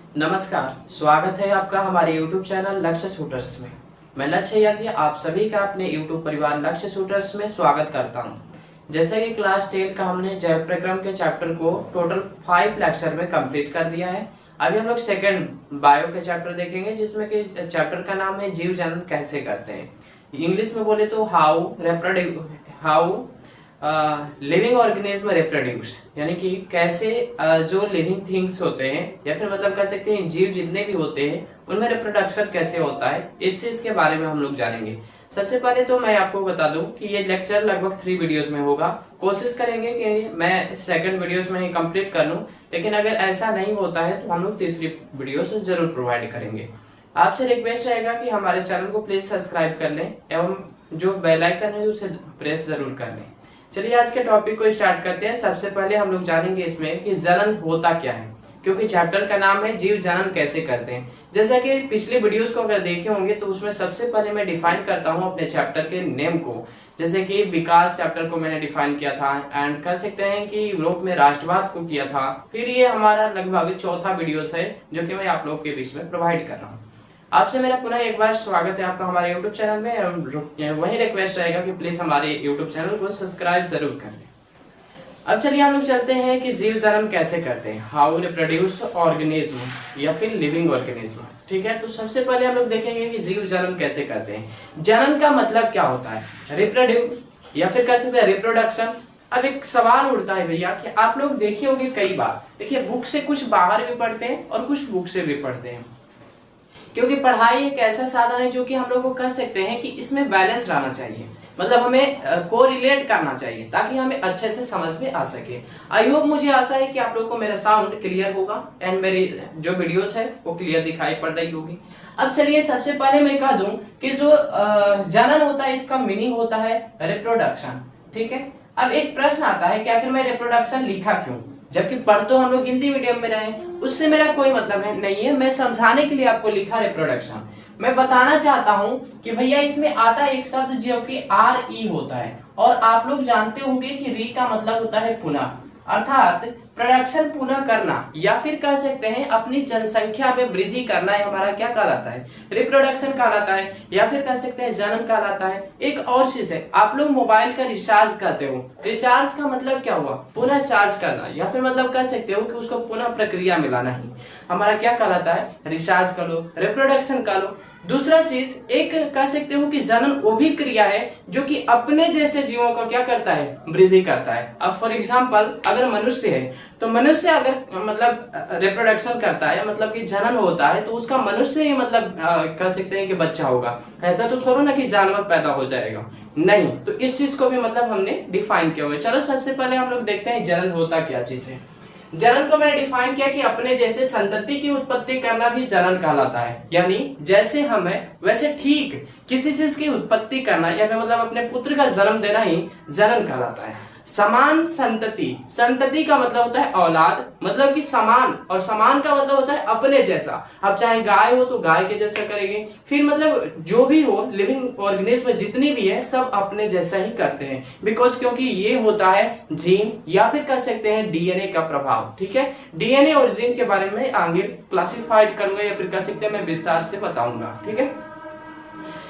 नमस्कार, स्वागत है आपका हमारे YouTube चैनल लक्ष्य शूटर्स में। मैं लक्ष्य यादव आप सभी का अपने YouTube परिवार लक्ष्य शूटर्स में स्वागत करता हूं। जैसे कि क्लास 10 का हमने जैव प्रक्रम के चैप्टर को टोटल 5 लेक्चर में कंप्लीट कर दिया है। अभी हम लोग सेकंड बायो के चैप्टर देखेंगे, जिसमें कि चैप्टर का नाम है जीव जन्म कैसे करते हैं। इंग्लिश में बोले तो हाउ लिविंग ऑर्गेनिज्म रिप्रोड्यूस, यानी कि कैसे जो लिविंग थिंग्स होते हैं या फिर मतलब कह सकते हैं जीव जितने भी होते हैं उनमें रिप्रोडक्शन कैसे होता है, इस चीज के बारे में हम लोग जानेंगे। सबसे पहले तो मैं आपको बता दूं कि ये लेक्चर लगभग 3 वीडियोस में होगा। कोशिश करेंगे कि मैं सेकंड वीडियोस में ही कंप्लीट कर लूं, लेकिन अगर ऐसा नहीं होता है तो हम लोग तीसरी वीडियोस जरूर प्रोवाइड करेंगे। आपसे रिक्वेस्ट रहेगा कि हमारे चैनल को प्लीज सब्सक्राइब कर लें एवं जो बेल आइकन है उसे प्रेस जरूर कर लें। चलिए आज के टॉपिक को स्टार्ट करते हैं। सबसे पहले हम लोग जानेंगे इसमें कि जनन होता क्या है, क्योंकि चैप्टर का नाम है जीव जनन कैसे करते हैं। जैसा कि पिछले वीडियोस को अगर देखे होंगे तो उसमें सबसे पहले मैं डिफाइन करता हूं अपने चैप्टर के नेम को। जैसे कि विकास चैप्टर को मैंने डिफाइन किया था एंड कह सकते हैं कि यूरोप में राष्ट्रवाद को किया था। फिर ये हमारा लगभग चौथा वीडियोस है जो कि मैं आप लोग के बीच में प्रोवाइड कर रहा हूँ। आपसे मेरा पुनः एक बार स्वागत है आपका हमारे YouTube चैनल में। वही रिक्वेस्ट रहेगा कि प्लीज हमारे YouTube चैनल को सब्सक्राइब जरूर कर लें। अब चलिए हम लोग चलते हैं कि जीव जन्म कैसे करते हैं, हाउ रिप्रोड्यूस ऑर्गेनिज्म या फिर लिविंग ऑर्गेनिज्म। ठीक है, तो सबसे पहले हम लोग देखेंगे कि जीव जन्म कैसे करते हैं। जनन का मतलब क्या होता है, रिप्रोड्यूस या फिर कह सकते हैं रिप्रोडक्शन। अब एक सवाल उठता है भैया कि आप लोग देखे होंगे कई बार, देखिए बुक से कुछ बाहर भी पढ़ते हैं और कुछ बुक से भी पढ़ते हैं, क्योंकि पढ़ाई एक ऐसा साधन है जो कि हम लोग को कह सकते हैं कि इसमें बैलेंस रहना चाहिए, मतलब हमें कोरिलेट करना चाहिए ताकि हमें अच्छे से समझ में आ सके। आई होप, मुझे आशा है कि आप लोगों को मेरा साउंड क्लियर होगा एंड मेरी जो वीडियोस है वो क्लियर दिखाई पड़ रही होगी। अब चलिए सबसे पहले मैं कह दूं कि जो जनन होता है इसका मीनिंग होता है रिप्रोडक्शन। ठीक है, अब एक प्रश्न आता है कि आखिर मैं रिप्रोडक्शन लिखा क्यों, जबकि पढ़ तो हम लोग हिंदी मीडियम में रहे। उससे मेरा कोई मतलब है नहीं है, मैं समझाने के लिए आपको लिखा रिप्रोडक्शन। मैं बताना चाहता हूं कि भैया इसमें आता है एक शब्द जो कि RE होता है, और आप लोग जानते होंगे कि री का मतलब होता है पुनः, अर्थात प्रोडक्शन पुनः करना या फिर कह सकते हैं अपनी जनसंख्या में वृद्धि करना, है हमारा क्या कहलाता है, रिप्रोडक्शन कहलाता है, या फिर कह सकते हैं जनन कहलाता है। एक और चीज है, आप लोग मोबाइल का रिचार्ज करते हो, रिचार्ज का मतलब क्या हुआ, पुनः चार्ज करना, या फिर मतलब कह सकते हो कि उसको पुनः प्रक्रिया में लाना ही हमारा क्या कहलाता है, रिचार्ज कर लो, रिप्रोडक्शन कर लो। दूसरा चीज एक कह सकते हो कि जनन वो भी क्रिया है जो कि अपने जैसे जीवों को क्या करता है, वृद्धि करता है। अब फॉर एग्जांपल अगर मनुष्य है तो मनुष्य अगर मतलब रिप्रोडक्शन करता है, मतलब कि जनन होता है, तो उसका मनुष्य ही मतलब कह सकते हैं कि बच्चा होगा। ऐसा तो थोड़ा ना कि जानवर पैदा हो जाएगा, नहीं। तो इस चीज को भी मतलब हमने डिफाइन किया हुआ है। चलो सबसे पहले हम लोग देखते हैं जनन होता क्या चीज है। जनन को मैंने डिफाइन किया कि अपने जैसे संतति की उत्पत्ति करना भी जनन कहलाता है, यानी जैसे हम है वैसे ठीक किसी चीज की उत्पत्ति करना या फिर मतलब अपने पुत्र का जन्म देना ही जनन कहलाता है। समान संतति, संतति का मतलब होता है औलाद, मतलब कि समान, और समान का मतलब होता है अपने जैसा। अब चाहे गाय हो तो गाय के जैसा करेंगे, फिर मतलब जो भी हो लिविंग ऑर्गेनिज्म जितनी भी है सब अपने जैसा ही करते हैं, बिकॉज क्योंकि ये होता है जीन या फिर कह सकते हैं DNA का प्रभाव। ठीक है, DNA और जीन के बारे में आगे क्लासिफाइड करूंगा या फिर कह सकते हैं मैं विस्तार से बताऊंगा। ठीक है,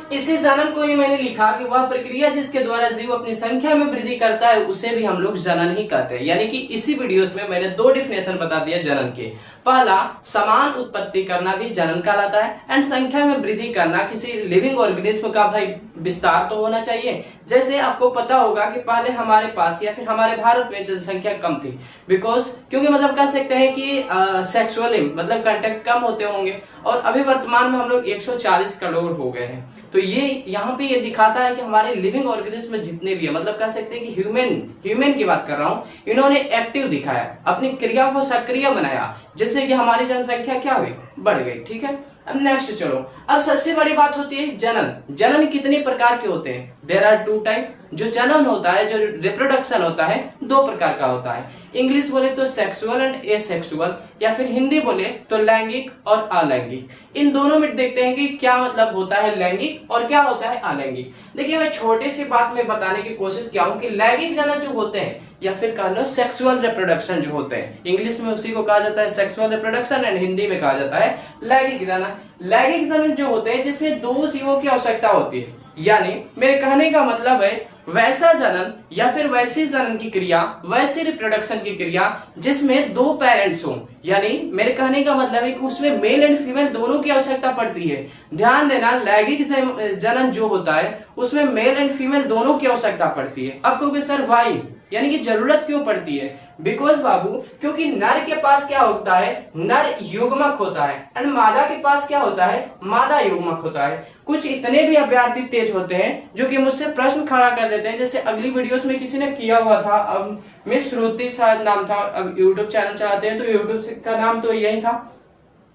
इसी जनन को ही मैंने लिखा कि वह प्रक्रिया जिसके द्वारा जीव अपनी संख्या में वृद्धि करता है उसे भी हम लोग जनन ही कहते हैं। यानी कि इसी वीडियोस में मैंने 2 डिफिनेशन बता दिया जनन के। पहला, समान उत्पत्ति करना भी जनन कहलाता है, एंड संख्या में वृद्धि करना किसी लिविंग ऑर्गेनिज्म का भाई विस्तार तो होना चाहिए। जैसे आपको पता होगा कि पहले हमारे पास या फिर हमारे भारत में जनसंख्या कम थी, बिकॉज क्योंकि मतलब कह सकते हैं कि सेक्सुअली मतलब कांटेक्ट कम होते होंगे, और अभी वर्तमान में हम लोग 140 करोड़ हो गए हैं। तो ये यहाँ पे ये दिखाता है कि हमारे लिविंग ऑर्गेनिज्म जितने भी है, मतलब कह सकते हैं कि ह्यूमन की बात कर रहा हूँ, इन्होंने एक्टिव दिखाया, अपनी क्रिया को सक्रिय बनाया, जिससे कि हमारी जनसंख्या क्या हुई, बढ़ गई। ठीक है, अब नेक्स्ट चलो। अब सबसे बड़ी बात होती है जनन। जनन कितने प्रकार के होते हैं, देयर आर 2 टाइप। जो जनन होता है, जो रिप्रोडक्शन होता है, 2 प्रकार का होता है। इंग्लिश बोले तो सेक्सुअल एंड एसेक्सुअल, या फिर हिंदी बोले तो लैंगिक और अलैंगिक। इन दोनों में देखते हैं कि क्या मतलब होता है लैंगिक और क्या होता है अलैंगिक। देखिए मैं छोटी सी बात में बताने की कोशिश किया हूं कि लैंगिक जनन जो होते हैं या फिर कह लो सेक्सुअल रिप्रोडक्शन जो होते हैं, इंग्लिश में उसी को कहा जाता है सेक्सुअल रिप्रोडक्शन एंड हिंदी में कहा जाता है लैंगिक जनन। लैंगिक जनन जो होते हैं जिसमें दो जीवों की आवश्यकता होती है, यानी मेरे कहने का मतलब है वैसा जनन या फिर वैसी जनन की क्रिया, वैसी रिप्रोडक्शन की क्रिया जिसमें दो पेरेंट्स हों, यानी मेरे कहने का मतलब है कि उसमें मेल एंड फीमेल दोनों की आवश्यकता पड़ती है। ध्यान देना, लैंगिक जनन जो होता है उसमें मेल एंड फीमेल दोनों की आवश्यकता पड़ती है। अब कहोगे सर वाई, यानी कि जरूरत क्यों पड़ती है? बिकॉज बाबू, क्योंकि नर के पास क्या होता है, नर युग्मक होता है एंड मादा के पास क्या होता है, मादा युग्मक होता है। कुछ इतने भी अभ्यर्थी तेज होते हैं जो कि मुझसे प्रश्न खड़ा कर देते हैं, जैसे अगली वीडियोस में किसी ने किया हुआ था, अब मिस श्रुति शायद नाम था, अब यूट्यूब चैनल चलाते हैं तो यूट्यूब का नाम तो यही था।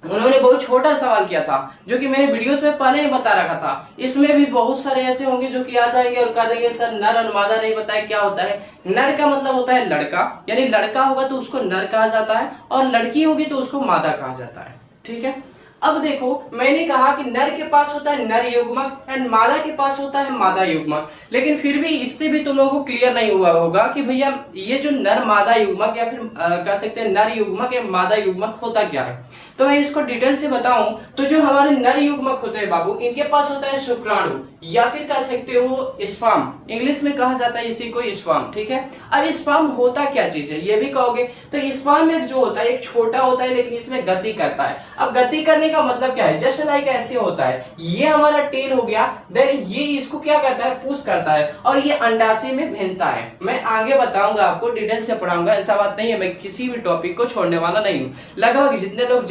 उन्होंने बहुत छोटा सवाल किया था जो कि मैंने वीडियोस में पहले ही बता रखा था। इसमें भी बहुत सारे ऐसे होंगे जो कि आ जाएंगे और कह देंगे सर नर और मादा नहीं बताए क्या होता है। नर का मतलब होता है लड़का, यानी लड़का होगा तो उसको नर कहा जाता है और लड़की होगी तो उसको मादा कहा जाता है। ठीक है, अब देखो मैंने कहा कि नर के पास होता है नर युग्मक एंड मादा के पास होता है मादा युग्मक, लेकिन फिर भी इससे भी तुम लोगों को क्लियर नहीं हुआ होगा कि भैया ये जो नर मादा युग्मक या फिर कह सकते हैं नर युग्मक या मादा युग्मक होता क्या है। तो मैं इसको डिटेल से बताऊं तो जो हमारे नर युग्मक होते हैं बाबू, इनके पास होता है शुक्राणु या फिर कह सकते हो स्पर्म, इंग्लिश में कहा जाता है इसी को स्पर्म। ठीक है, अब स्पर्म होता क्या चीज है ये भी कहोगे, तो स्पर्म में जो होता है एक छोटा होता है लेकिन इसमें गति करता है। अब गति करने का मतलब क्या है, जस्ट लाइक ऐसे होता है, ये हमारा टेल हो गया, देन ये इसको क्या करता है, पुश करता है और ये अंडाशय में भेजता है। मैं आगे बताऊंगा आपको, डिटेल से पढ़ाऊंगा, ऐसा बात नहीं है, मैं किसी भी टॉपिक को छोड़ने वाला नहीं हूँ। लगभग जितने लोग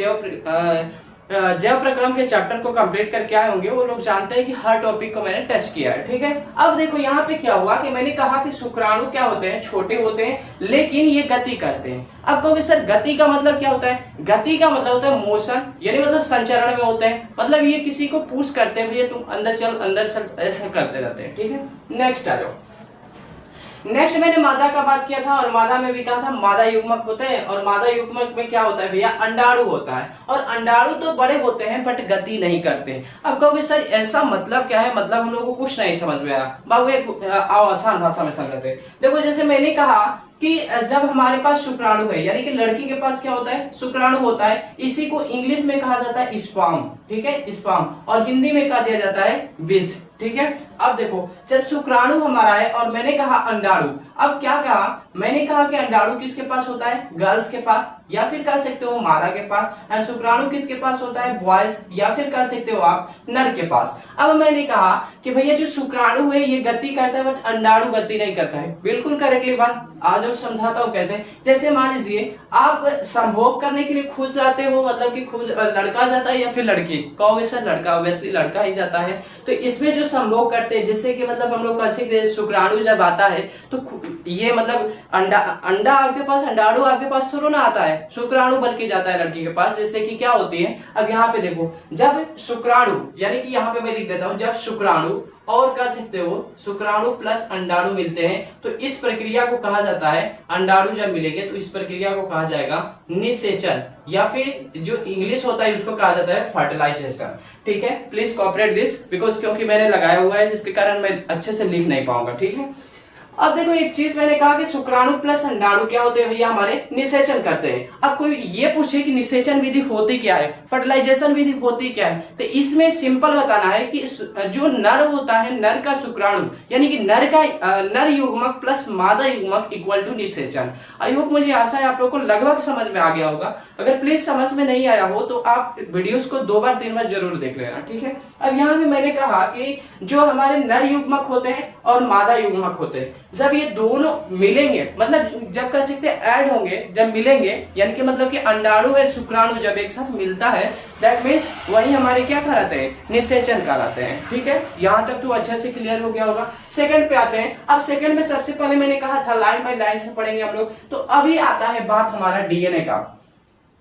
जैव प्रक्रम के चैप्टर को कंप्लीट करके आए होंगे वो लोग जानते हैं कि हर टॉपिक को मैंने टच किया है। ठीक है, अब देखो यहाँ पे क्या हुआ कि मैंने कहा कि शुक्राणु क्या होते हैं, छोटे होते हैं लेकिन ये गति करते हैं। अब कहोगे सर गति का मतलब क्या होता है, गति का मतलब होता है मोशन, यानी मतलब संचरण में होते हैं, मतलब ये किसी को पुश करते हैं, भैया तुम अंदर चल ऐसा करते रहते हैं। ठीक है, नेक्स्ट आ जाओ। नेक्स्ट मैंने मादा का बात किया था और मादा में भी कहा था मादा युग्मक होते हैं और मादा युग्मक में क्या होता है भैया, अंडाणु होता है और अंडाणु तो बड़े होते हैं बट गति नहीं करते हैं। अब कहोगे सर ऐसा मतलब क्या है, मतलब हम लोगों को कुछ नहीं समझ में आया। बाबू एक आसान भाषा में समझते हैं। देखो जैसे मैंने कहा कि जब हमारे पास शुक्राणु है, यानी कि लड़की के पास क्या होता है, शुक्राणु होता है, इसी को इंग्लिश में कहा जाता है स्पर्म। ठीक है, स्पर्म, और हिंदी में कहा दिया जाता है बीज। ठीक है, अब देखो जब शुक्राणु हमारा है और मैंने कहा अंडाणु, अब क्या कहा, मैंने कहा कि अंडाणु किसके पास होता है, गर्ल्स के पास या फिर कह सकते हो मादा के पास, और शुक्राणु किसके पास होता है, बॉयज या फिर कह सकते हो आप नर के पास। अब मैंने कहा कि भैया जो शुक्राणु है ये गति करता है बट अंडाणु गति नहीं करता है। बिल्कुल करेक्टली बात, आज और समझाता हूँ कैसे। जैसे मान लीजिए आप संभोग करने के लिए खुद जाते हो, मतलब कि खुद लड़का जाता है या फिर लड़की, कहोगे सर लड़का, ऑब्वियसली लड़का ही जाता है। तो इसमें जो संभोग करते हैं, जिससे कि मतलब हम लोग कह सकते हैं शुक्राणु जब आता है तो ये मतलब अंडा आपके पास, अंडाणु आपके पास थोड़ा ना आता है, शुक्राणु बल्कि जाता है लड़की के पास, जिससे कि क्या होती है। अब यहाँ पे देखो जब शुक्राणु, यानी कि यहाँ पे मैं लिख देता हूँ, जब शुक्राणु और कह सकते हो शुक्राणु प्लस अंडाणु मिलते हैं तो इस प्रक्रिया को कहा जाता है, अंडाणु जब मिलेंगे तो इस प्रक्रिया को कहा जाएगा निषेचन, या फिर जो इंग्लिश होता है उसको कहा जाता है फर्टिलाइजेशन। ठीक है, प्लीज कोऑपरेट दिस बिकॉज क्योंकि मैंने लगाया हुआ है जिसके कारण मैं अच्छे से लिख नहीं पाऊंगा। ठीक है, अब देखो एक चीज मैंने कहा कि शुक्राणु प्लस अंडाणु क्या होते हैं भैया, हमारे निषेचन करते हैं। अब कोई ये पूछे कि निषेचन विधि होती क्या है, फर्टिलाइजेशन विधि होती क्या है, तो इसमें सिंपल बताना है कि जो नर होता है, नर का शुक्राणु यानी कि नर का नर युग्मक प्लस मादा युग्मक इक्वल टू निषेचन। आई होप, मुझे आशा है आप लोगों को लगभग समझ में आ गया होगा। अगर प्लीज समझ में नहीं आया हो तो आप वीडियोस को 2 बार 3 बार जरूर देख लेना। ठीक है, अब यहाँ पे मैंने कहा कि जो हमारे नर युग्मक होते हैं और मादा युग्मक होते हैं, जब ये दोनों मिलेंगे, मतलब जब कह सकते हैं ऐड होंगे, जब मिलेंगे, यानी कि मतलब कि अंडाणु और शुक्राणु जब एक साथ मिलता है, दैट मीन्स वही हमारे क्या कहलाते हैं, निषेचन कहलाते हैं। ठीक है, यहाँ तक तो अच्छे से क्लियर हो गया होगा। सेकंड पे आते हैं। अब सेकंड में सबसे पहले मैंने कहा था लाइन बाय लाइन से पढ़ेंगे हम लोग, तो अभी आता है बात हमारा डीएनए का।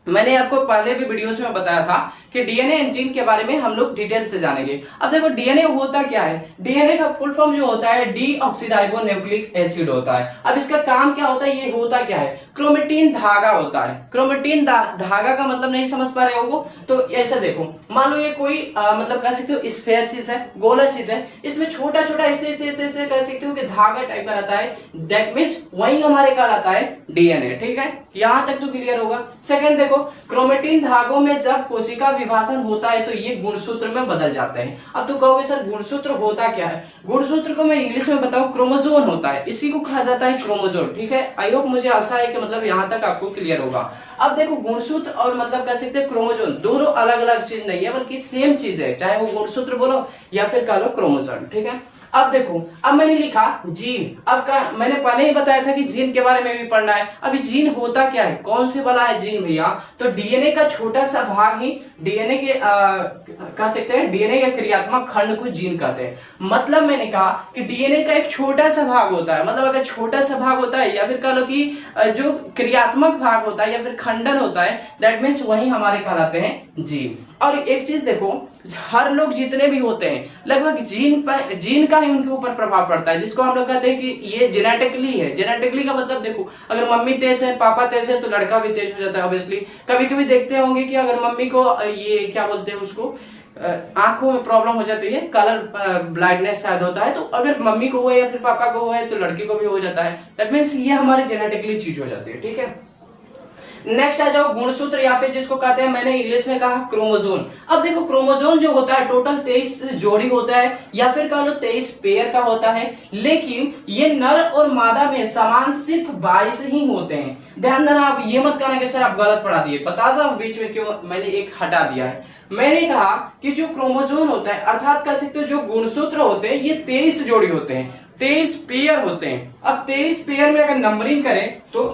मैंने आपको पहले भी वीडियोस में बताया था कि डीएनए एंड जीन के बारे में हम लोग डिटेल से जानेंगे। अब देखो डीएनए होता क्या है, डीएनए का फुल फॉर्म जो होता है डीऑक्सीराइबोन्यूक्लिक एसिड होता है। अब इसका काम क्या होता है, ये होता क्या है, क्रोमेटिन धागा होता है। क्रोमेटिन धागा का मतलब नहीं समझ पा रहे हो तो ऐसा देखो, मान लो ये कोई मतलब कह सकते हो स्फेयर चीज है, गोला चीज है, इसमें छोटा छोटा ऐसे ऐसे ऐसे कह सकते हो कि धागा टाइप का रहता है, दैट मींस वही हमारे कहलाता है डीएनए। ठीक है, यहां तक तो क्लियर होगा। सेकंड देखो, क्रोमेटिन धागों में जब कोशिका विभाजन होता है तो ये गुणसूत्र में बदल जाते हैं। अब तो कहोगे सर गुणसूत्र होता क्या है, गुणसूत्र को मैं इंग्लिश में बताऊं, क्रोमोसोम होता है, इसी को कहा जाता है क्रोमोसोम। ठीक है, आई होप मुझे आशा है कि मतलब यहां तक आपको क्लियर होगा। अब देखो गुणसूत्र और मतलब कह सकते हैं क्रोमोसोम दोनों अलग अलग चीज नहीं है, बल्कि सेम चीज है, चाहे वो गुणसूत्र बोलो या फिर कह लो क्रोमोसोम। ठीक है, अब देखो, अब मैंने लिखा जीन। अब मैंने पहले ही बताया था कि जीन के बारे में भी पढ़ना है। अभी जीन होता क्या है, कौन से वाला है जीन भैया, तो डीएनए का छोटा सा भाग ही डीएनए के कह सकते हैं, डीएनए के क्रियात्मक खंड को जीन कहते हैं। मतलब मैंने कहा कि डीएनए का एक छोटा सा भाग होता है, मतलब अगर छोटा सा भाग होता है या फिर कह लो कि जो क्रियात्मक भाग होता है या फिर खंडन होता है, दैट मीन्स वही हमारे कहलाते हैं जीन। और एक चीज देखो, हर लोग जितने भी होते हैं लगभग जीन का ही उनके ऊपर प्रभाव पड़ता है, जिसको हम लोग कहते हैं कि ये जेनेटिकली है। जेनेटिकली का मतलब देखो, अगर मम्मी तेज है, पापा तेज है, तो लड़का भी तेज हो जाता है ऑब्वियसली। कभी कभी देखते होंगे कि अगर मम्मी को ये क्या बोलते हैं उसको, आंखों में प्रॉब्लम हो जाती है, कलर ब्लाइंडनेस शायद होता है, तो अगर मम्मी को हो या फिर पापा को हो तो लड़की को भी हो जाता है। दैट मीन्स ये हमारी जेनेटिकली चीज हो जाती है। ठीक है, नेक्स्ट आ जाओ गुणसूत्र या फिर जिसको कहते हैं, मैंने इंग्लिश में कहा क्रोमोसोम। अब देखो क्रोमोसोम जो होता है टोटल 23 जोड़ी होता है या फिर कह लो 23 पेयर का होता है, लेकिन ये नर और मादा में समान सिर्फ 22 ही होते हैं। ध्यान देना, आप ये मत कहना कि सर आप गलत पढ़ा दिए, बता दो बीच में क्यों मैंने एक हटा दिया है। मैंने कहा कि जो क्रोमोसोम होता है, अर्थात कह सकते हो जो गुणसूत्र होते हैं, ये 23 जोड़ी होते हैं, 23 पेयर होते हैं। अब 23 पेयर में अगर नंबरिंग करें तो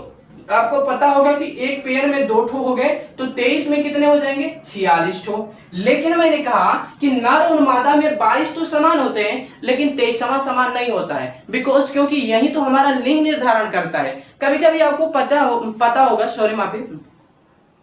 आपको पता होगा कि एक पेयर में 2 ठो हो गए, तो 23 में कितने हो जाएंगे, 46 ठो। लेकिन मैंने कहा कि नर और मादा में 22 तो समान होते हैं, लेकिन 23वां समान नहीं होता है, बिकॉज क्योंकि यही तो हमारा लिंग निर्धारण करता है। कभी कभी आपको पता होगा, सॉरी माफी,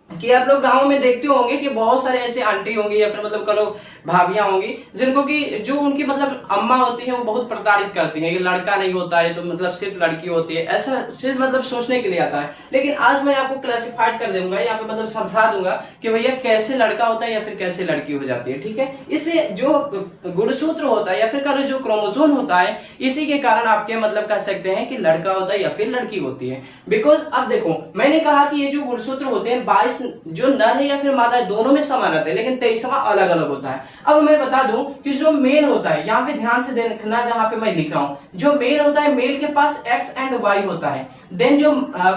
कि आप लोग गांव में देखते होंगे कि बहुत सारे ऐसे आंटी होंगी या फिर मतलब करो भाभियां होंगी, जिनको कि जो उनकी मतलब अम्मा होती है वो बहुत प्रताड़ित करती है कि लड़का नहीं होता है तो मतलब सिर्फ लड़की होती है, ऐसा चीज मतलब सोचने के लिए आता है। लेकिन आज मैं आपको क्लासिफाइड कर दूंगा, यहाँ पे मतलब समझा दूंगा कि भैया कैसे लड़का होता है या फिर कैसे लड़की हो जाती है। ठीक है, इससे जो गुणसूत्र होता है या फिर करो जो क्रोमोसोम होता है, इसी के कारण आपके मतलब कह सकते हैं कि लड़का होता है या फिर लड़की होती है। बिकॉज अब देखो, मैंने कहा कि ये जो गुणसूत्र होते हैं 22 जो नर है या फिर मादा है दोनों में समान रहता है, लेकिन 23वां अलग अलग होता है। अब मैं बता दूं कि जो मेल होता है, यहाँ पे ध्यान से देखना जहां पे मैं लिख रहा हूं, जो मेल होता है मेल के पास एक्स एंड वाई होता है। देन जो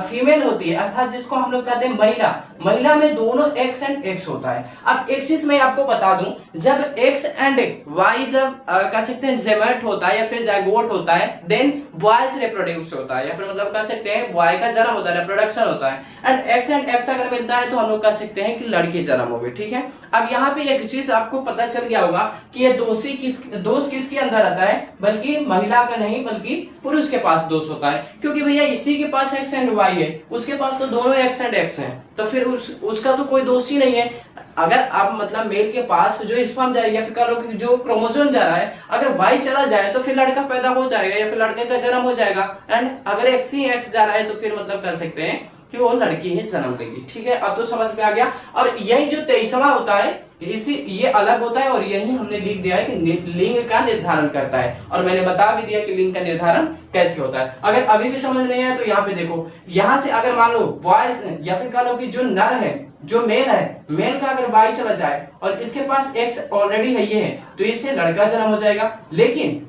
फीमेल होती है अर्थात जिसको हम लोग कहते हैं महिला, महिला में दोनों एक्स एंड एक्स होता है। अब एक चीज मैं आपको बता दूं, जब एक्स एंड वाई जब कह सकते हैं जेमेट होता है या फिर जाइगोट होता है, देन बॉयज रिप्रोड्यूस होता है या फिर मतलब कह सकते हैं बॉय का जन्म होता है, रिप्रोडक्शन होता है। एंड एक्स अगर मिलता है तो हम लोग कह सकते हैं कि लड़की जन्म होगी। ठीक है, अब यहाँ पे एक चीज आपको पता चल गया होगा कि ये दोष किसके अंदर आता है, बल्कि महिला का नहीं बल्कि पुरुष के पास दोष होता है, क्योंकि भैया इसी के पास एक्स एंड वाई है, उसके पास तो दोनों एक्स एंड एक्स हैं, तो फिर उसका तो कोई दोष ही नहीं है। अगर आप मतलब मेल के पास जो स्पर्म जा रही है या फिर कह लो कि जो क्रोमोसोम जा रहा है, अगर वाई चला जाए तो फिर लड़का पैदा हो जाएगा या फिर लड़के का जन्म हो जाएगा। एंड अगर एक्स ही एक्स जा रहा है तो फिर मतलब कर सकते हैं कि वो लड़की ही जन्म लेगी। ठीक है, अब तो समझ में आ गया। और यही जो 23वां होता है इसी ये अलग होता है और यही हमने लिख दिया है कि लिंग का निर्धारण करता है, और मैंने बता भी दिया कि लिंग का निर्धारण कैसे होता है। अगर अभी भी समझ नहीं आया तो यहाँ पे देखो, यहाँ से अगर मान लो बॉयज या फिर कह लो कि जो नर है, जो मेल है, मेल का अगर वाई चला जाए और इसके पास एक्स ऑलरेडी है ये है, तो इससे लड़का जन्म हो जाएगा। लेकिन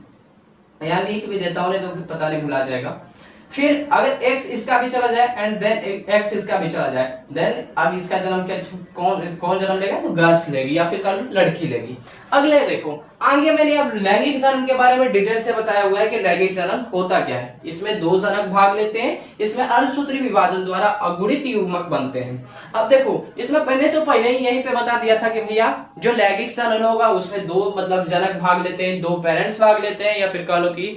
यहाँ लिख भी देता हूँ नहीं तो पता नहीं भुला जाएगा। फिर अगर x इसका भी चला जाए एंड देन x इसका भी चला जाए, देन अब इसका जन्म क्या कौन जन्म लेगा, तो गर्ल्स लेगी या फिर लड़की लेगी। अगले देखो, आगे मैंने अब लैंगिक जनन के बारे में डिटेल से बताया हुआ है कि लैंगिक जनन होता क्या है। इसमें दो जनक भाग लेते हैं, इसमें अर्धसूत्री विभाजन द्वारा अगुणित युग्मक बनते हैं। अब देखो, इसमें मैंने तो पहले ही यहीं पे बता दिया था कि भैया जो लैंगिक जनन होगा उसमें दो मतलब जनक भाग लेते हैं, दो पेरेंट्स भाग लेते हैं, या फिर कह लो कि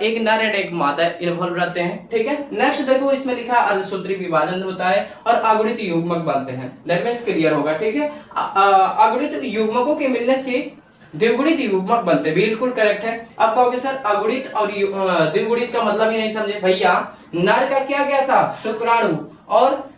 एक नर एंड एक मादा इन्वॉल्व रहते हैं। ठीक है, नेक्स्ट देखो, इसमें लिखा अर्धसूत्री विभाजन होता है और अगुणित युग्मक बनते हैं। दैट मींस क्लियर होगा। ठीक है, अगुणित युग्मकों के मिलने से द्विगुणित युग्मक बनते, बिल्कुल करेक्ट है। अब कहोगे सर अगुणित और द्विगुणित का मतलब ही नहीं समझे। भैया नर का क्या क्या था, शुक्राणु, और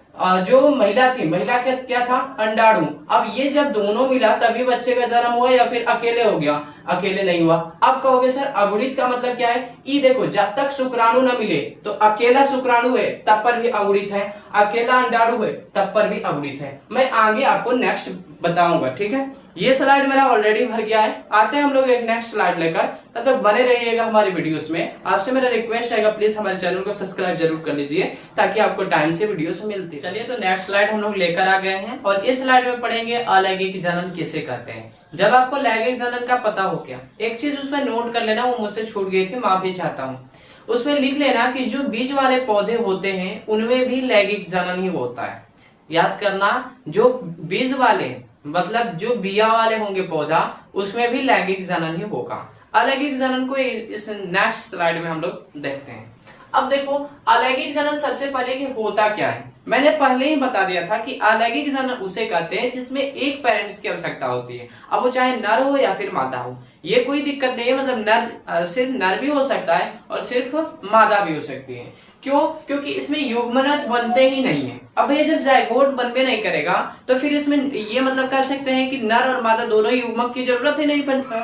जो महिला थी, महिला का क्या था, अंडाणु। अब ये जब दोनों मिला तभी बच्चे का जन्म हुआ या फिर अकेले हो गया, अकेले नहीं हुआ। अब कहोगे सर अगुणित का मतलब क्या है, ई देखो जब तक शुक्राणु न मिले तो अकेला शुक्राणु है तब पर भी अगुणित है, अकेला अंडाणु है तब पर भी अगुणित है। मैं आगे आपको नेक्स्ट बताऊंगा। ठीक है, ये स्लाइड मेरा ऑलरेडी भर गया है। आते हैं हम लोग एक नेक्स्ट स्लाइड लेकर, तब तक बने रहिएगा हमारी वीडियोस में। आपसे मेरा रिक्वेस्ट है प्लीज हमारे चैनल को सब्सक्राइब जरूर कर लीजिए ताकि आपको टाइम से वीडियोस मिलती है। चलिए तो नेक्स्ट स्लाइड हम लोग लेकर आ गए हैं और इस स्लाइड में पढ़ेंगे अलैंगिक जनन किसे कहते हैं। जब आपको लैंगिक जनन का पता हो गया, एक चीज उसमें नोट कर लेना, वो मुझसे छूट गई थी, माफी चाहता हूँ। उसमें लिख लेना कि जो बीज वाले पौधे होते हैं उनमें भी लैंगिक जनन ही होता है। याद करना, जो बीज वाले मतलब जो बिया वाले होंगे पौधा, उसमें भी लैंगिक जनन ही होगा। अलैंगिक जनन को इस नेक्स्ट स्लाइड में हम लोग देखते हैं। अब देखो, अलैंगिक जनन सबसे पहले कि होता क्या है। मैंने पहले ही बता दिया था कि अलैंगिक जनन उसे कहते हैं जिसमें एक पेरेंट्स की आवश्यकता होती है। अब वो चाहे नर हो या फिर मादा हो, ये कोई दिक्कत नहीं है। मतलब नर सिर्फ नर भी हो सकता है और सिर्फ मादा भी हो सकती है। क्यों? क्योंकि इसमें युग्मनज बनते ही नहीं है। अब ये जब जायगोट बनबे नहीं करेगा तो फिर इसमें ये मतलब कह सकते हैं कि नर और मादा दोनों युग्मक की जरूरत ही नहीं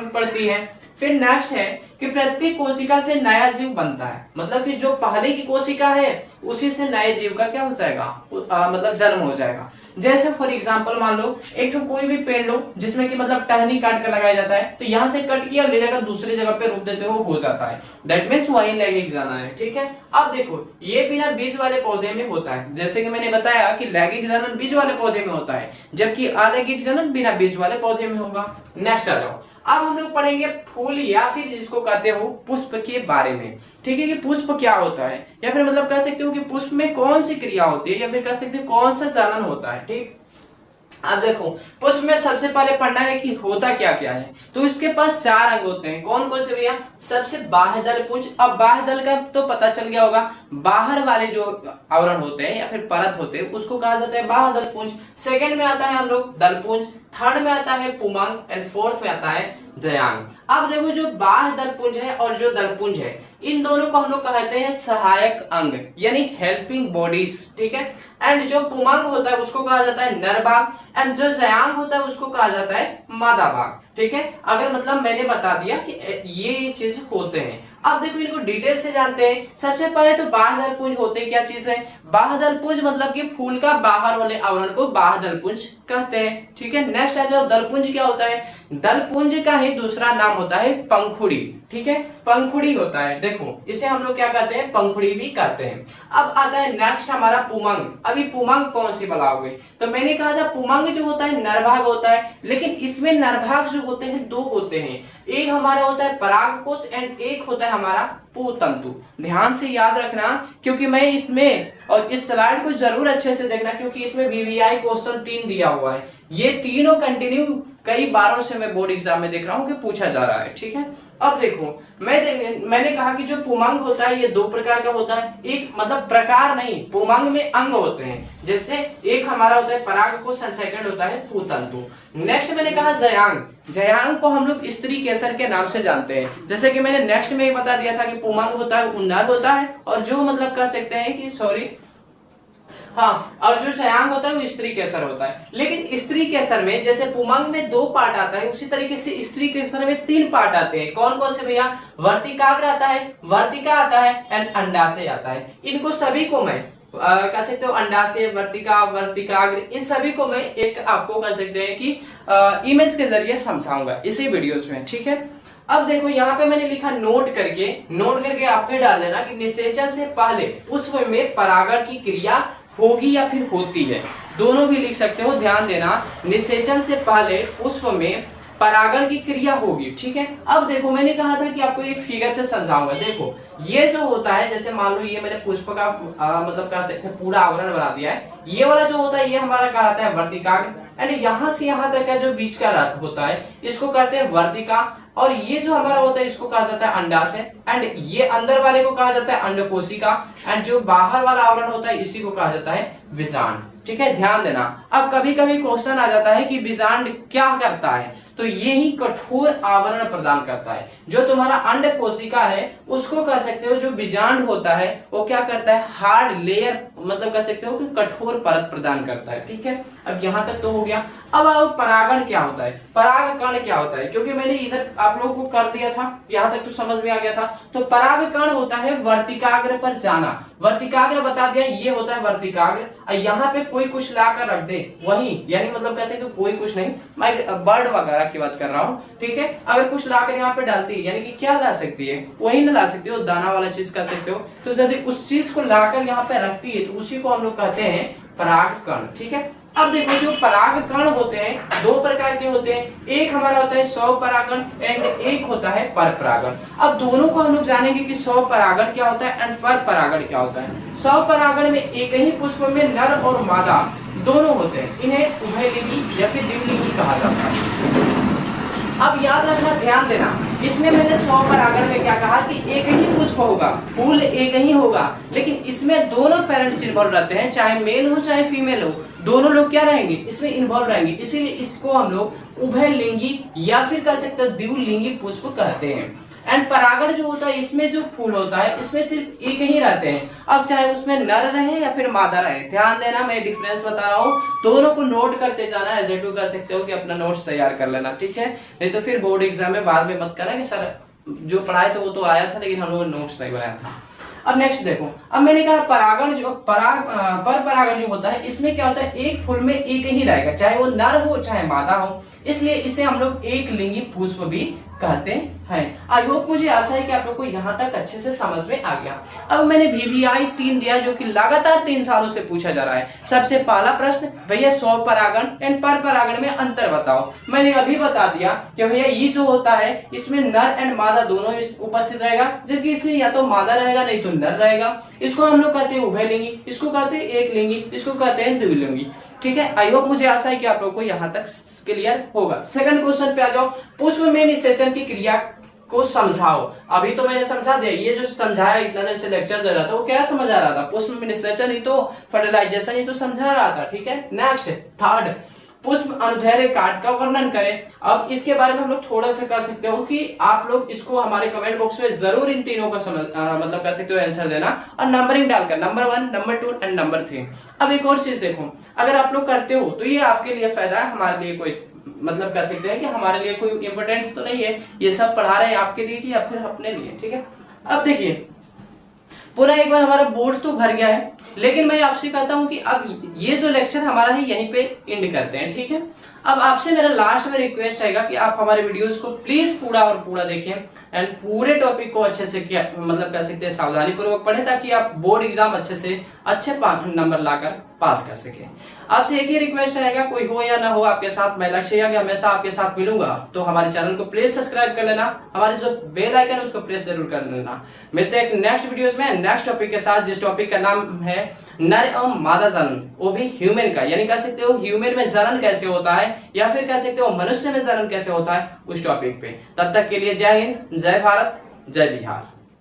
पड़ती है। फिर नेक्स्ट है कि प्रत्येक कोशिका से नया जीव बनता है। मतलब कि जो पहले की कोशिका है उसी से नए जीव का क्या हो जाएगा, मतलब जन्म हो जाएगा। जैसे फॉर एग्जांपल मान लो एक तो कोई भी पेड़ लो जिसमें कि मतलब टहनी काट कर लगाया जाता है, तो यहाँ से कट किया ले जाकर दूसरी जगह पे रोप देते हो जाता है। दैट मीन्स वही लैंगिक जनन है। ठीक है, अब देखो ये बिना बीज वाले पौधे में होता है। जैसे कि मैंने बताया कि लैंगिक जनन बीज वाले पौधे में होता है, जबकि अलैंगिक जनन बिना बीज वाले पौधे में होगा। नेक्स्ट आ जाओ, अब हम लोग पढ़ेंगे फूल या फिर जिसको कहते हो पुष्प के बारे में। ठीक है, कि पुष्प क्या होता है, या फिर मतलब कह सकते हो कि पुष्प में कौन सी क्रिया होती है, या फिर कह सकते हो कौन सा जनन होता है। ठीक, अब देखो पुष्प में सबसे पहले पढ़ना है कि होता क्या क्या है। तो इसके पास 4 अंग होते हैं। कौन कौन से भैया? सबसे बाह्य दल पुंज। अब बाह्य दल का तो पता चल गया होगा, बाहर वाले जो आवरण होते हैं या फिर परत होते हैं उसको कहा जाता है बाह्य दल पुंज। सेकंड में आता है हम लोग दल पुंज, थर्ड में आता है पुमांग एंड फोर्थ में आता है जयांग। अब देखो जो बाह्य दल पुंज है और जो दल पुंज है, इन दोनों को हम लोग कहते हैं सहायक अंग यानी हेल्पिंग बॉडीज। ठीक है, एंड जो पुमांग होता है उसको कहा जाता है नर भाग, एंड जो जयांग होता है उसको कहा जाता है मादा भाग। ठीक है, अगर मतलब मैंने बता दिया कि ये चीज होते हैं। अब देखो इनको डिटेल से जानते हैं। सबसे पहले तो बाह्य दल पुंज होते क्या चीज है? बाह्य दल पुंज मतलब कि फूल का बाहर वाले आवरण को बाह्य दल पुंज कहते हैं। ठीक है, नेक्स्ट आ जाओ, दल पुंज क्या होता है? दल पुंज का ही दूसरा नाम होता है पंखुड़ी। ठीक है, पंखुड़ी होता है। देखो इसे हम लोग क्या कहते हैं? पंखुड़ी भी कहते हैं। अब आता है नेक्स्ट हमारा पुमांग। अभी पुमांग कौन सी बनाओगे? तो मैंने कहा था पुमांग जो होता है नरभाग होता है, लेकिन इसमें नरभाग जो होते हैं 2 होते हैं। एक हमारा होता है परागकोश एंड एक होता है हमारा पुतंतु। ध्यान से याद रखना, क्योंकि मैं इसमें और इस स्लाइड को जरूर अच्छे से देखना, क्योंकि इसमें VVI क्वेश्चन 3 दिया हुआ है। ये तीनों कंटिन्यू कई बारों से मैं बोर्ड एग्जाम में देख रहा हूँ कि पूछा जा रहा है। ठीक है, अब देखो मैंने कहा कि जो पुमांग होता है ये 2 प्रकार का होता है। एक मतलब प्रकार नहीं, पुमांग में अंग होते हैं। जैसे एक हमारा होता है परागकोश एंड सेकंड होता है पुतंतु। नेक्स्ट मैंने कहा जयांग। जयांग को हम लोग स्त्री केसर के नाम से जानते हैं। जैसे कि मैंने नेक्स्ट में ही बता दिया था कि पुमांग होता है नर होता है, और जो मतलब कह सकते हैं कि और जो जयांग होता है वो स्त्री केसर होता है। लेकिन स्त्री केसर में जैसे पुमांग में 2 पार्ट आता है, उसी तरीके से स्त्री केसर में 3 पार्ट आते हैं। कौन कौन से भैया? वर्तिकाग्र आता है, वर्तिका आता है एंड अंडाशय आता है। इनको सभी को मैं कह सकते हो अंडाशय, वर्तिका, वर्तिकाग्र, इन सभी को मैं एक आपको कह सकते हैं कि इमेज के जरिए समझाऊंगा इसी वीडियोस में। ठीक है, अब देखो यहाँ पे मैंने लिखा नोट करके आपके डाल देना कि निषेचन से पहले पुष्प में परागण की क्रिया होगी या फिर होती है। दोनों भी लिख सकते हो। ध्यान देना, निषेचन से पहले पुष्प में परागण की क्रिया होगी। ठीक है, अब देखो मैंने कहा था कि आपको एक फिगर से समझाऊंगा। देखो ये जो होता है, जैसे मान लो ये मैंने पुष्प का मतलब कह सकते हैं पूरा आवरण बना दिया है। ये वाला जो होता है ये हमारा कहलाता है वर्तिकाग्र, एंड यहाँ से यहाँ तक का जो बीच का होता है इसको कहते हैं वर्तिका, और ये जो हमारा होता है इसको कहा जाता है अंडाशय, एंड ये अंदर वाले को कहा जाता है अंडकोशिका, एंड जो बाहर वाला आवरण होता है इसी को कहा जाता है बीजांड। ठीक है, ध्यान देना। अब कभी कभी क्वेश्चन आ जाता है कि बीजांड क्या करता है, तो ये ही कठोर आवरण प्रदान करता है। जो तुम्हारा अंड कोशिका है उसको कह सकते हो, जो बीजांड होता है वो क्या करता है, हार्ड लेयर मतलब कह सकते हो कि कठोर परत प्रदान करता है। ठीक है, अब यहाँ तक तो हो गया। अब आओ परागण क्या होता है, परागकण क्या होता है, क्योंकि मैंने इधर आप लोगों को कर दिया था, यहाँ तक तो समझ में आ गया था। तो परागकण होता है वर्तिकाग्र पर जाना। वर्तिकाग्र बता दिया, ये होता है वर्तिकाग्र, और यहाँ पे कोई कुछ ला कर रख दे वही, यानी मतलब कैसे कि कोई कुछ नहीं, मैं बर्ड वगैरह की बात कर रहा हूँ। ठीक है, अगर कुछ लाकर यहाँ पे डालती है, यानी कि क्या ला सकती है, वही ना ला सकती हो, दाना वाला चीज कर सकते हो। तो यदि उस चीज को लाकर यहाँ पे रखती है तो उसी को हम लोग कहते हैं परागकण। ठीक है, अब देखो जो परागकण होते हैं दो प्रकार के होते हैं, एक हमारा होता है स्वपरागण एंड एक होता है परपरागण। अब दोनों को हम लोग जानेंगे कि स्वपरागण क्या होता है एंड परपरागण क्या होता है। स्वपरागण में एक ही पुष्प में नर और मादा दोनों होते हैं, इन्हें उभयलिंगी या फिर द्विलिंगी कहा जाता है। अब याद रखना, ध्यान देना, इसमें मैंने स्वपरागण में क्या कहा कि एक ही पुष्प होगा, फूल एक ही होगा, लेकिन इसमें दोनों पेरेंट्स इन्वॉल्व रहते हैं, चाहे मेल हो चाहे फीमेल हो, दोनों लोग क्या रहेंगे इसमें इन्वॉल्व रहेंगे, इसीलिए इसको हम लोग उभयलिंगी या फिर कह सकते हैं द्विलिंगी पुष्प कहते हैं। एंड परागण जो होता है इसमें जो फूल होता है इसमें सिर्फ एक ही रहते हैं, अब चाहे उसमें नर रहे या फिर मादा रहे। ध्यान देना, मैं डिफरेंस बता रहा हूँ, दोनों को नोट करते जाना। एज टू कर सकते हो कि अपना नोट्स तैयार कर लेना। ठीक है, नहीं तो फिर बोर्ड एग्जाम में बाद में मत करना कि सर जो पढ़ाए थे वो तो आया था लेकिन हम लोगों ने नोट्स नहीं बनाया था। अब नेक्स्ट देखो, अब मैंने कहा परागण जो पर परागण जो होता है इसमें क्या होता है, एक फूल में एक ही रहेगा, चाहे वो नर हो चाहे मादा हो, इसलिए इसे हम लोग एक लिंगी पुष्प भी कहते हैं। आई होप, मुझे आशा है कि आप लोग को यहाँ तक अच्छे से समझ में आ गया। अब मैंने VVI 3 दिया जो कि लगातार 3 सालों से पूछा जा रहा है। सबसे पहला प्रश्न, भैया स्वपरागण एंड परपरागण में अंतर बताओ। मैंने अभी बता दिया कि भैया ये जो होता है इसमें नर एंड मादा दोनों उपस्थित रहेगा, जबकि इसमें या तो मादा रहेगा नहीं तो नर रहेगा। इसको हम लोग कहते हैं उभयलिंगी, इसको कहते हैं एक लिंगी, इसको कहते हैं द्विलिंगी। ठीक है, आई होप, मुझे आशा है कि आप लोगों को यहाँ तक क्लियर होगा। सेकंड क्वेश्चन पे आ जाओ, पुष्प में निषेचन की क्रिया को समझाओ। अभी तो मैंने समझा दिया, ये जो समझाया इतना देर से लेक्चर दे रहा था वो क्या समझा रहा था, पुष्प में निषेचन ही तो फर्टिलाइजेशन ही तो समझा रहा था। ठीक है, नेक्स्ट थर्ड, पुष्प अनुदैर्घ्य काट का वर्णन करें। अब इसके बारे में हम लोग थोड़ा सा कर सकते हो कि आप लोग इसको हमारे कमेंट बॉक्स में जरूर इन तीनों का मतलब कर सकते हो आंसर देना, और नंबरिंग डालकर नंबर 1, नंबर 2 एंड नंबर 3। अब एक और चीज देखो, अगर आप लोग करते हो तो ये आपके लिए फायदा है, हमारे लिए कोई मतलब कह सकते हैं कि हमारे लिए कोई इंपॉर्टेंस तो नहीं है, ये सब पढ़ा रहे हैं आपके लिए या फिर अपने लिए। ठीक है, अब देखिए पुनः एक बार हमारा बोर्ड तो भर गया है, लेकिन मैं आपसे कहता हूं कि अब ये जो लेक्चर हमारा है यहीं पे एंड करते हैं। ठीक है, अब आपसे मेरा लास्ट में रिक्वेस्ट रहेगा कि आप हमारे वीडियोस को प्लीज पूरा और पूरा देखें एंड पूरे टॉपिक को अच्छे से क्या मतलब कह सकते हैं सावधानी पूर्वक पढ़ें, ताकि आप बोर्ड एग्जाम अच्छे से अच्छे नंबर लाकर पास कर सकें। आपसे एक ही रिक्वेस्ट रहेगा, कोई हो या ना हो आपके साथ, मैं लक्ष्य कि हमेशा आपके साथ मिलूंगा, तो हमारे चैनल को प्लीज सब्सक्राइब कर लेना, हमारे जो बेल आइकन है उसको प्रेस जरूर कर लेना। मिलते हैं एक नेक्स्ट वीडियोस में नेक्स्ट टॉपिक के साथ, जिस टॉपिक का नाम है नर एवं मादा जनन, वो भी ह्यूमन का, यानी कह सकते हो ह्यूमन में जनन कैसे होता है या फिर कह सकते हो मनुष्य में जनन कैसे होता है, उस टॉपिक पे। तब तक के लिए जय हिंद, जय भारत, जय बिहार।